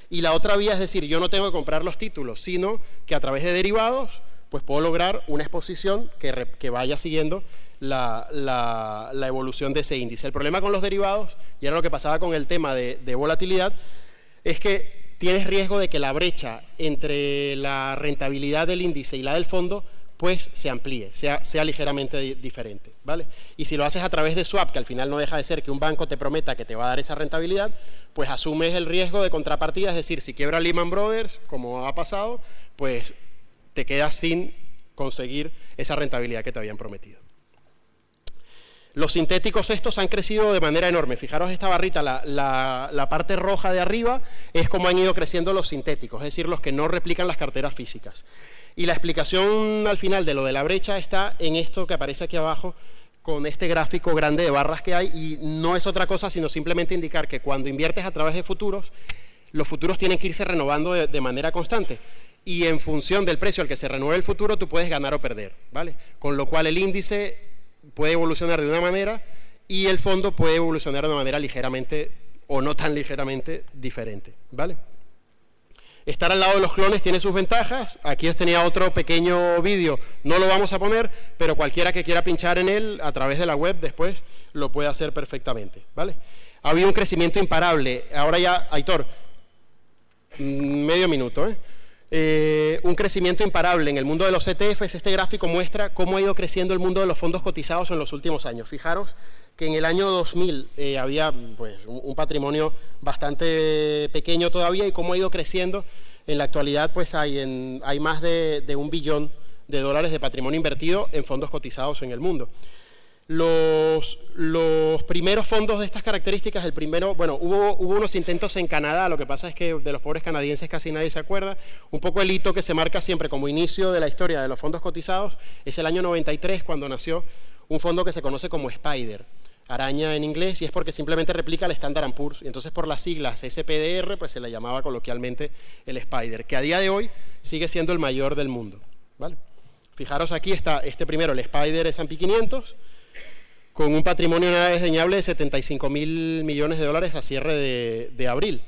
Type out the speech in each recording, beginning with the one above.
Y la otra vía es decir, yo no tengo que comprar los títulos, sino que a través de derivados pues puedo lograr una exposición que vaya siguiendo la evolución de ese índice. El problema con los derivados, y era lo que pasaba con el tema de volatilidad, es que tienes riesgo de que la brecha entre la rentabilidad del índice y la del fondo pues se amplíe, sea ligeramente diferente, ¿vale? Y si lo haces a través de swap, que al final no deja de ser que un banco te prometa que te va a dar esa rentabilidad, pues asumes el riesgo de contrapartida, es decir, si quiebra Lehman Brothers, como ha pasado, pues te quedas sin conseguir esa rentabilidad que te habían prometido. Los sintéticos estos han crecido de manera enorme. Fijaros esta barrita, la parte roja de arriba es como han ido creciendo los sintéticos, es decir, los que no replican las carteras físicas. Y la explicación al final de lo de la brecha está en esto que aparece aquí abajo, con este gráfico grande de barras que hay, y no es otra cosa sino simplemente indicar que cuando inviertes a través de futuros, los futuros tienen que irse renovando de manera constante. Y en función del precio al que se renueve el futuro, tú puedes ganar o perder, ¿vale? Con lo cual el índice puede evolucionar de una manera y el fondo puede evolucionar de una manera ligeramente o no tan ligeramente diferente, ¿vale? Estar al lado de los clones tiene sus ventajas. Aquí os tenía otro pequeño vídeo, no lo vamos a poner, pero cualquiera que quiera pinchar en él a través de la web después lo puede hacer perfectamente, ¿vale? Ha habido un crecimiento imparable. Ahora ya, Aitor, medio minuto, un crecimiento imparable en el mundo de los ETFs. Este gráfico muestra cómo ha ido creciendo el mundo de los fondos cotizados en los últimos años. Fijaros que en el año 2000 había pues, un patrimonio bastante pequeño todavía, y cómo ha ido creciendo. En la actualidad pues hay más de $1 billón de patrimonio invertido en fondos cotizados en el mundo. Los primeros fondos de estas características, el primero, bueno, hubo unos intentos en Canadá, lo que pasa es que de los pobres canadienses casi nadie se acuerda. Un poco el hito que se marca siempre como inicio de la historia de los fondos cotizados es el año 93, cuando nació un fondo que se conoce como Spider, araña en inglés, y es porque simplemente replica el Standard & Poor's, y entonces por las siglas SPDR pues se le llamaba coloquialmente el Spider, que a día de hoy sigue siendo el mayor del mundo, ¿vale? Fijaros aquí está este primero, el Spider S&P 500, con un patrimonio nada desdeñable de 75.000 millones de dólares a cierre de abril.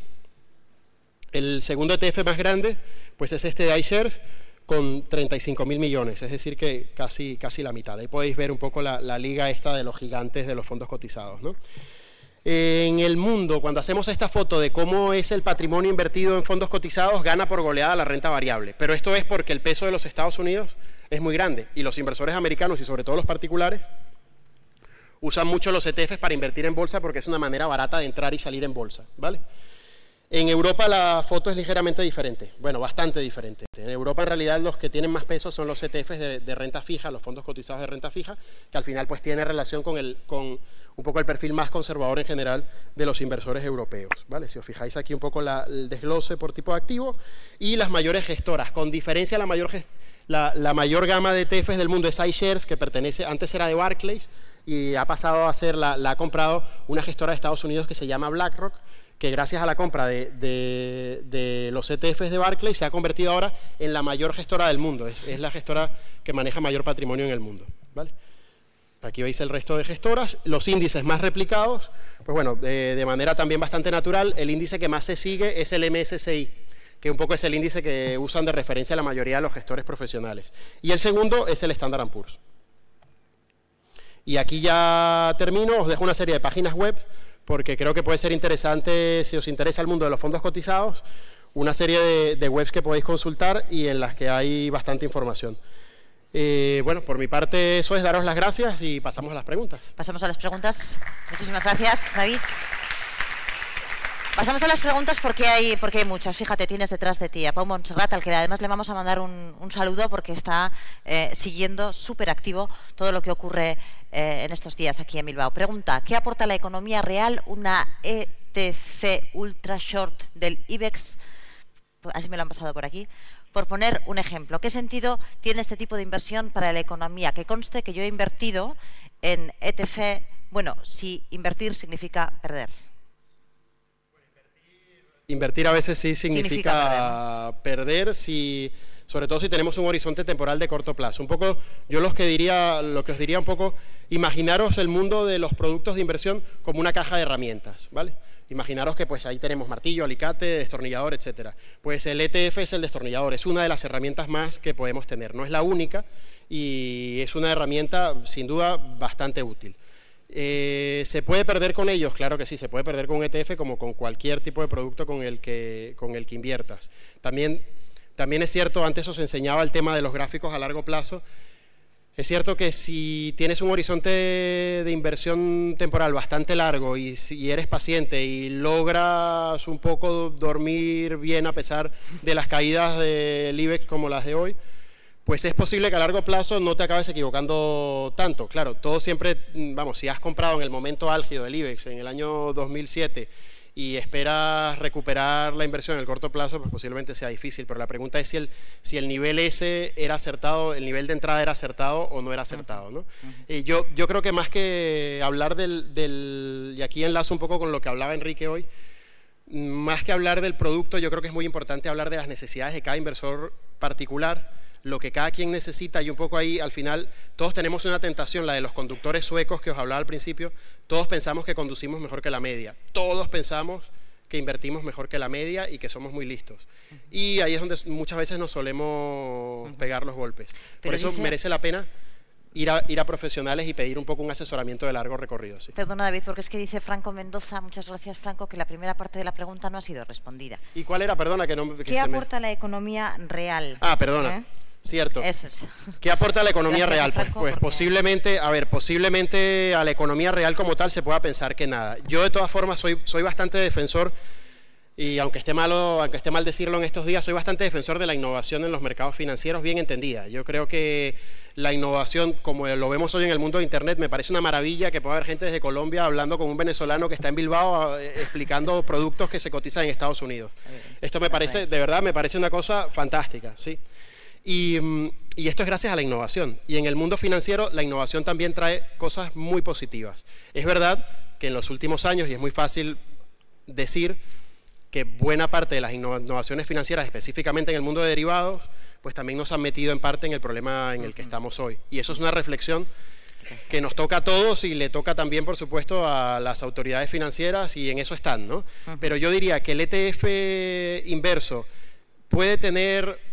El segundo ETF más grande pues es este de iShares, con 35.000 millones, es decir que casi la mitad. Ahí podéis ver un poco la liga esta de los gigantes de los fondos cotizados, ¿no? En el mundo, cuando hacemos esta foto de cómo es el patrimonio invertido en fondos cotizados, gana por goleada la renta variable, pero esto es porque el peso de los Estados Unidos es muy grande, y los inversores americanos, y sobre todo los particulares, usan mucho los ETFs para invertir en bolsa porque es una manera barata de entrar y salir en bolsa, ¿vale? En Europa la foto es ligeramente diferente, bueno, bastante diferente. En Europa en realidad los que tienen más peso son los ETFs de renta fija, los fondos cotizados de renta fija, que al final pues tiene relación con un poco el perfil más conservador en general de los inversores europeos, ¿vale? Si os fijáis aquí un poco el desglose por tipo de activo, y las mayores gestoras, con diferencia la mayor gama de ETFs del mundo es iShares, que pertenece, antes era de Barclays, y ha pasado a ser, la ha comprado una gestora de Estados Unidos que se llama BlackRock, que gracias a la compra de los ETFs de Barclays se ha convertido ahora en la mayor gestora del mundo, es la gestora que maneja mayor patrimonio en el mundo, ¿vale? Aquí veis el resto de gestoras. Los índices más replicados, pues bueno, de manera también bastante natural, el índice que más se sigue es el MSCI, que un poco es el índice que usan de referencia la mayoría de los gestores profesionales. Y el segundo es el Standard & Poor's. Y aquí ya termino, os dejo una serie de páginas web, porque creo que puede ser interesante, si os interesa el mundo de los fondos cotizados, una serie de webs que podéis consultar y en las que hay bastante información. Bueno, por mi parte eso es, daros las gracias y pasamos a las preguntas. Pasamos a las preguntas. Muchísimas gracias, David. Pasamos a las preguntas porque hay muchas. Fíjate, tienes detrás de ti a Pau Montserrat, al que además le vamos a mandar un saludo porque está siguiendo súper activo todo lo que ocurre en estos días aquí en Bilbao. Pregunta, ¿qué aporta a la economía real una ETF ultra short del IBEX? Así me lo han pasado por aquí. Por poner un ejemplo, ¿qué sentido tiene este tipo de inversión para la economía? Que conste que yo he invertido en ETF, bueno, si invertir significa perder. Invertir a veces sí significa perder, sobre todo si tenemos un horizonte temporal de corto plazo. Un poco, yo lo que os diría un poco, imaginaros el mundo de los productos de inversión como una caja de herramientas, ¿vale? Imaginaros que pues ahí tenemos martillo, alicate, destornillador, etcétera. Pues el ETF es el destornillador, es una de las herramientas más que podemos tener. No es la única y es una herramienta sin duda bastante útil. ¿Se puede perder con ellos? Claro que sí, se puede perder con un ETF como con cualquier tipo de producto con el que inviertas. También es cierto, antes os enseñaba el tema de los gráficos a largo plazo. Es cierto que si tienes un horizonte de inversión temporal bastante largo y si eres paciente y logras un poco dormir bien a pesar de las caídas del IBEX como las de hoy, pues es posible que a largo plazo no te acabes equivocando tanto. Claro, todo siempre, vamos, si has comprado en el momento álgido del IBEX en el año 2007 y esperas recuperar la inversión en el corto plazo, pues posiblemente sea difícil, pero la pregunta es si el nivel ese era acertado, el nivel de entrada era acertado o no era acertado, ¿no? Yo creo que más que hablar y aquí enlazo un poco con lo que hablaba Enrique hoy, más que hablar del producto, yo creo que es muy importante hablar de las necesidades de cada inversor particular, lo que cada quien necesita, y un poco ahí al final todos tenemos una tentación, la de los conductores suecos que os hablaba al principio. Todos pensamos que conducimos mejor que la media, todos pensamos que invertimos mejor que la media y que somos muy listos, y ahí es donde muchas veces nos solemos pegar los golpes. Por eso merece la pena ir a profesionales y pedir un poco un asesoramiento de largo recorrido. Sí. Perdona, David, porque es que dice Franco Mendoza, muchas gracias Franco, que la primera parte de la pregunta no ha sido respondida. ¿Y cuál era? Perdona, ¿Qué aporta la economía real? Ah, perdona. Cierto. Eso es. ¿Qué aporta la economía real? Franco, pues posiblemente a la economía real como tal se pueda pensar que nada. Yo de todas formas soy bastante defensor, y aunque esté mal decirlo en estos días, soy bastante defensor de la innovación en los mercados financieros bien entendida. Yo creo que la innovación, como lo vemos hoy en el mundo de Internet, me parece una maravilla que pueda haber gente desde Colombia hablando con un venezolano que está en Bilbao explicando productos que se cotizan en Estados Unidos. Esto me parece, de verdad, me parece una cosa fantástica, ¿sí? Y esto es gracias a la innovación. Y en el mundo financiero la innovación también trae cosas muy positivas. Es verdad que en los últimos años, y es muy fácil decir que buena parte de las innovaciones financieras, específicamente en el mundo de derivados, pues también nos han metido en parte en el problema en el que estamos hoy. Y eso es una reflexión que nos toca a todos y le toca también, por supuesto, a las autoridades financieras, y en eso están, ¿no? Pero yo diría que el ETF inverso puede tener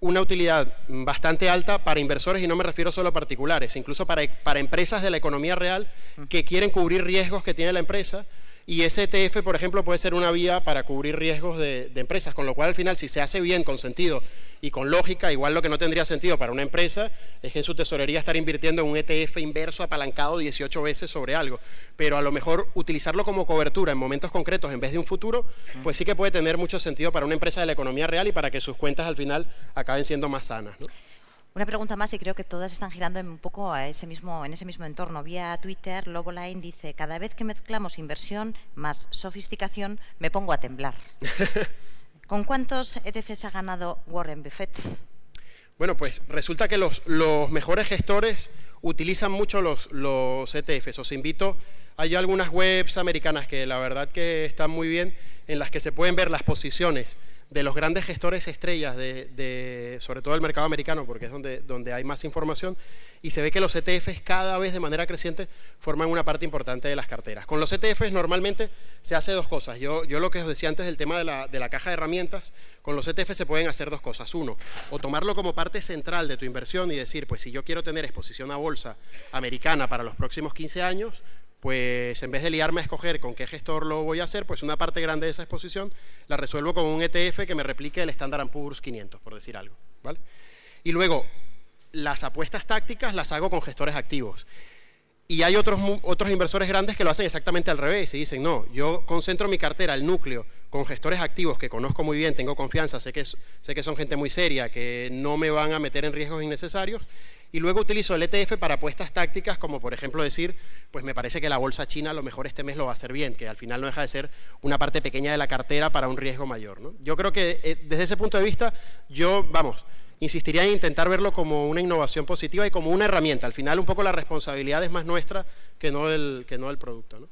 una utilidad bastante alta para inversores, y no me refiero solo a particulares, incluso para empresas de la economía real que quieren cubrir riesgos que tiene la empresa, y ese ETF, por ejemplo, puede ser una vía para cubrir riesgos de empresas, con lo cual al final, si se hace bien, con sentido y con lógica, igual lo que no tendría sentido para una empresa es que en su tesorería estar invirtiendo en un ETF inverso apalancado 18 veces sobre algo, pero a lo mejor utilizarlo como cobertura en momentos concretos en vez de un futuro, pues sí que puede tener mucho sentido para una empresa de la economía real y para que sus cuentas al final acaben siendo más sanas, ¿no? Una pregunta más, y creo que todas están girando un poco en ese mismo entorno. Vía Twitter, Loboline dice: cada vez que mezclamos inversión más sofisticación, me pongo a temblar. ¿Con cuántos ETFs ha ganado Warren Buffett? Bueno, pues resulta que los mejores gestores utilizan mucho los ETFs. Os invito, hay algunas webs americanas que la verdad que están muy bien, en las que se pueden ver las posiciones de los grandes gestores estrellas sobre todo el mercado americano, porque es donde hay más información, y se ve que los ETFs cada vez de manera creciente forman una parte importante de las carteras. Con los ETFs normalmente se hace dos cosas. Yo lo que os decía antes del tema de la caja de herramientas, con los ETFs se pueden hacer dos cosas. Uno, o tomarlo como parte central de tu inversión y decir, pues si yo quiero tener exposición a bolsa americana para los próximos 15 años, pues en vez de liarme a escoger con qué gestor lo voy a hacer, pues una parte grande de esa exposición la resuelvo con un ETF que me replique el Standard & Poor's 500, por decir algo, ¿vale? Y luego, las apuestas tácticas las hago con gestores activos. Y hay otros inversores grandes que lo hacen exactamente al revés y dicen, no, yo concentro mi cartera, el núcleo, con gestores activos que conozco muy bien, tengo confianza, sé que son gente muy seria, que no me van a meter en riesgos innecesarios, y luego utilizo el ETF para apuestas tácticas, como por ejemplo decir, pues me parece que la bolsa china a lo mejor este mes lo va a hacer bien, que al final no deja de ser una parte pequeña de la cartera para un riesgo mayor, ¿no? Yo creo que desde ese punto de vista, insistiría en intentar verlo como una innovación positiva y como una herramienta. Al final un poco la responsabilidad es más nuestra que no del producto, ¿no?